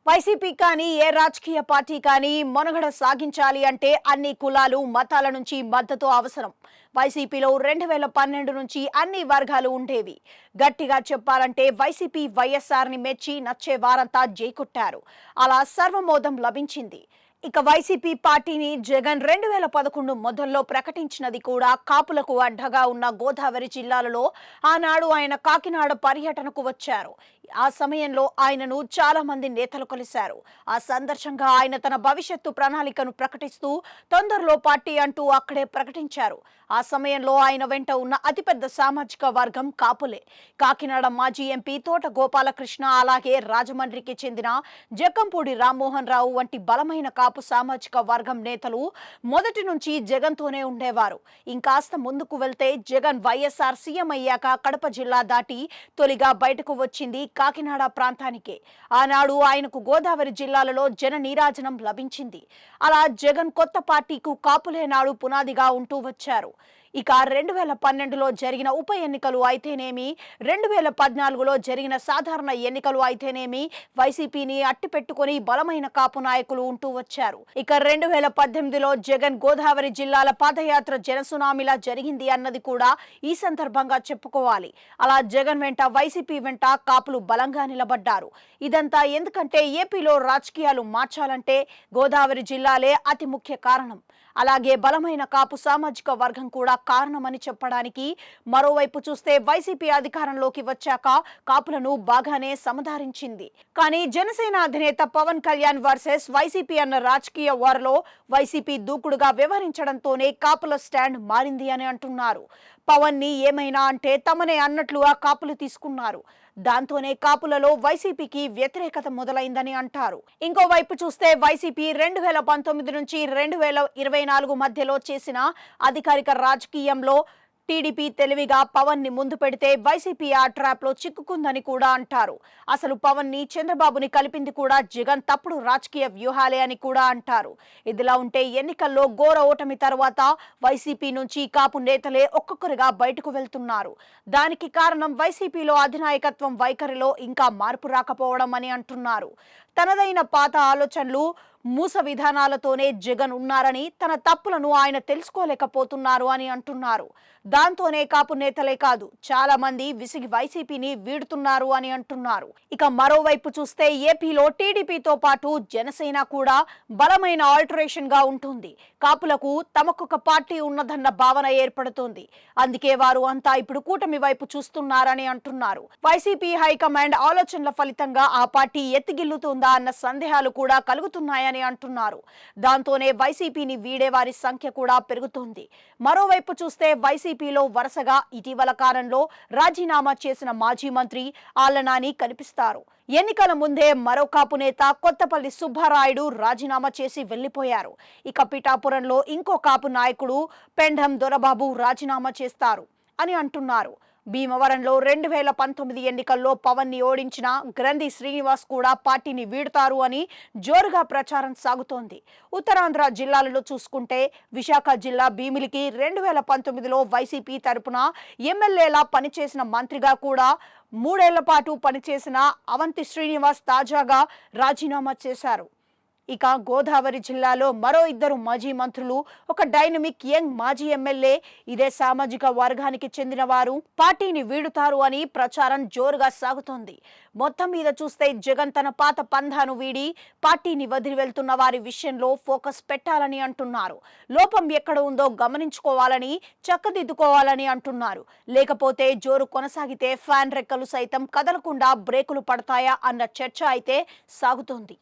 YCP కానీ ఏ రాజకీయ party కానీ మనుగడ సాగించాలి అంటే అన్ని కులాలు మతాల నుంచి మద్దతు అవసరం. వైసీపీలో 2012 నుంచి అన్ని వర్గాలు ఉండేవి. గట్టిగా చెప్పాలంటే వైసీపీ వైఎస్ఆర్ని మెచ్చి నచ్చే వారంతా జైకొట్టారు. అలా సర్వమోదం లభించింది. ఇక వైసీపీ పార్టీని జగన్ 2011 మొదల్లో ప్రకటించినది కూడా కాపులకు అడ్డగా ఉన్న గోదావరి జిల్లాలలో. ఆనాడు ఆయన కాకినాడ పర్యటనకు వచ్చారు. ఆ సమయంలో ఆయనను చాలా మంది నేతలు కలిశారు. ఆ సందర్భంగా ఆయన తన భవిష్యత్తు ప్రణాళికను ప్రకటిస్తూ తొందరలో పార్టీ అంటూ అక్కడే ప్రకటించారు. ఆ సమయంలో ఆయన వెంట ఉన్న అతిపెద్ద సామాజిక వర్గం కాపులే. కాకినాడ మాజీ ఎంపీ తోట గోపాలకృష్ణ, అలాగే రాజమండ్రికి చెందిన జక్కంపూడి రామ్మోహన్ రావు వంటి బలమైన కాపు సామాజిక వర్గం నేతలు మొదటి నుంచి జగన్తోనే ఉండేవారు. ఇంకాస్త ముందుకు వెళ్తే జగన్ వైఎస్ఆర్ సీఎం అయ్యాక కడప జిల్లా దాటి తొలిగా బయటకు వచ్చింది కాకినాడ ప్రాంతానికే. ఆనాడు ఆయనకు గోదావరి జిల్లాలలో జన నీరాజనం లభించింది. అలా జగన్ కొత్త పార్టీకు కాపులే నాడు పునాదిగా ఉంటూ వచ్చారు. ఇక 2012లో జరిగిన ఉప ఎన్నికలు అయితేనేమి, 2014లో జరిగిన సాధారణ ఎన్నికలు అయితేనేమి వైసీపీని అట్టిపెట్టుకుని బలమైన కాపు నాయకులు ఉంటూ వచ్చారు. ఇక 2018లో జగన్ గోదావరి జిల్లాల పాదయాత్ర జనసునామీలా జరిగింది అన్నది కూడా ఈ సందర్భంగా చెప్పుకోవాలి. అలా జగన్ వెంట వైసీపీ వెంట కాపులు బలంగా నిలబడ్డారు. ఇదంతా ఎందుకంటే ఏపీలో రాజకీయాలు మార్చాలంటే గోదావరి జిల్లాలే అతి ముఖ్య కారణం. అలాగే బలమైన కాపు సామాజిక వర్గం కూడా కారణమని చెప్పడానికి. మరోవైపు చూస్తే వైసీపీ అధికారంలోకి వచ్చాక కాపులను బాగానే సమధారించింది. కానీ జనసేన అధినేత పవన్ కళ్యాణ్ వర్సెస్ వైసీపీ అన్న రాజకీయ వార్లో వైసీపీ దూకుడుగా వ్యవహరించడంతోనే కాపుల స్టాండ్ మారింది అని అంటున్నారు. పవన్ ని ఏమైనా అంటే తమనే అన్నట్లుగా కాపులు తీసుకున్నారు. దాంతోనే కాపులలో వైసీపీకి వ్యతిరేకత మొదలైందని అంటారు. ఇంకోవైపు చూస్తే వైసీపీ 2019 నుంచి 2024 మధ్యలో చేసిన అధికారిక రాజకీయంలో టీడీపీ తెలివిగా పవన్ ని ముందు పెడితే వైసీపీ ఆ ట్రాప్ లో చిక్కుకుందని కూడా అంటారు. అసలు పవన్ ని చంద్రబాబుని కలిపింది కూడా జగన్ తప్పుడు రాజకీయ వ్యూహాలే అని కూడా అంటారు. ఇదిలా ఉంటే ఎన్నికల్లో ఘోర ఓటమి తర్వాత వైసీపీ నుంచి కాపు నేతలే ఒక్కొక్కరిగా బయటకు వెళ్తున్నారు. దానికి కారణం వైసీపీలో అధినాయకత్వం వైఖరిలో ఇంకా మార్పు రాకపోవడం అని అంటున్నారు. తనదైన పాత ఆలోచనలు, మూస విధానాలతోనే జగన్ ఉన్నారని, తన తప్పులను ఆయన తెలుసుకోలేకపోతున్నారు అని అంటున్నారు. దాంతోనే కాపు నేతలే కాదు చాలా మంది విసిగి వైసీపీని వీడుతున్నారు అని అంటున్నారు. ఇక మరోవైపు చూస్తే ఏపీలో టీడీపీతో పాటు జనసేన కూడా బలమైన ఆల్టరేషన్ గా ఉంటుంది. కాపులకు తమకొక పార్టీ ఉన్నదన్న భావన ఏర్పడుతోంది. అందుకే వారు అంతా ఇప్పుడు కూటమి వైపు చూస్తున్నారని అంటున్నారు. వైసీపీ హైకమాండ్ ఆలోచనల ఫలితంగా ఆ పార్టీ ఎత్తిగిల్లుతుందా అన్న సందేహాలు కూడా కలుగుతున్నాయని అంటున్నారు. దాంతోనే వైసీపీని వీడే వారి సంఖ్య కూడా పెరుగుతోంది. మరోవైపు చూస్తే వైసీపీలో వరుసగా ఇటీవల కాలంలో రాజీనామా చేసిన మాజీ మంత్రి ఆళ్ల నాని కనిపిస్తారు. ఎన్నికల ముందే మరో కాపు నేత కొత్తపల్లి సుబ్బారాయుడు రాజీనామా చేసి వెళ్లిపోయారు. ఇక పిఠాపురంలో ఇంకో కాపు నాయకుడు పెండం దొరబాబు రాజీనామా చేస్తారు అని అంటున్నారు. భీమవరంలో 2019 ఎన్నికల్లో పవన్ ని ఓడించిన గ్రంథి శ్రీనివాస్ కూడా పార్టీని వీడుతారు అని జోరుగా ప్రచారం సాగుతోంది. ఉత్తరాంధ్ర జిల్లాలలో చూసుకుంటే విశాఖ జిల్లా భీమిలికి 2019లో వైసీపీ తరపున ఎమ్మెల్యేలా పనిచేసిన మంత్రిగా కూడా 3 ఏళ్ల పాటు పనిచేసిన అవంతి శ్రీనివాస్ తాజాగా రాజీనామా చేశారు. ఇక గోదావరి జిల్లాలో మరో 2 మాజీ మంత్రులు, ఒక డైనమిక్ యంగ్ మాజీ ఎమ్మెల్యే ఇదే సామాజిక వర్గానికి చెందిన వారు పార్టీని వీడుతారు అని ప్రచారం జోరుగా సాగుతోంది. మొత్తం మీద చూస్తే జగన్ తన పాత పంధాను వీడి పార్టీని వదిలి వెళ్తున్న వారి విషయంలో ఫోకస్ పెట్టాలని అంటున్నారు. లోపం ఎక్కడ ఉందో గమనించుకోవాలని, చక్కదిద్దుకోవాలని అంటున్నారు. లేకపోతే జోరు కొనసాగితే ఫ్యాన్ రెక్కలు సైతం కదలకుండా బ్రేకులు పడతాయా అన్న చర్చ అయితే సాగుతోంది.